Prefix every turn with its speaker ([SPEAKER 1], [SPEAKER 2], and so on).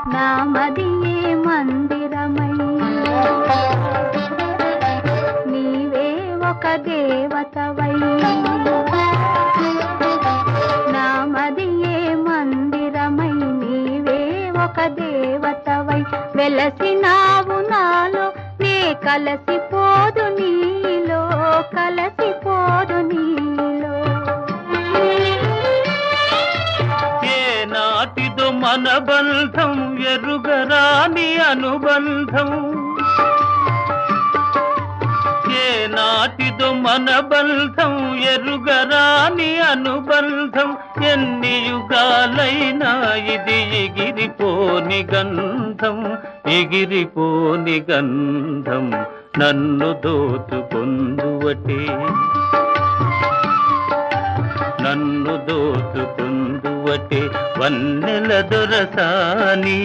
[SPEAKER 1] నా మదియే మందిరమై నీవే ఒక దేవతవై నా మదియే మందిరమై నీవే ఒక దేవతవై వెలసినావు నాలో నే కలసిపోదు నీలో కలసిపోదు నీలో
[SPEAKER 2] నాటిదో మన బంధం ఎరుగరాని అనుబంధం ఏ నాటిదో మన బంధం ఎరుగరాని అనుబంధం ఎన్ని యుగాలైనా ఇది ఎగిరిపోని గంధం ఎగిరిపోని గంధం నన్ను దోచుకొందువటే నన్ను దోచుకొందువటే వన్నెల దొరసాని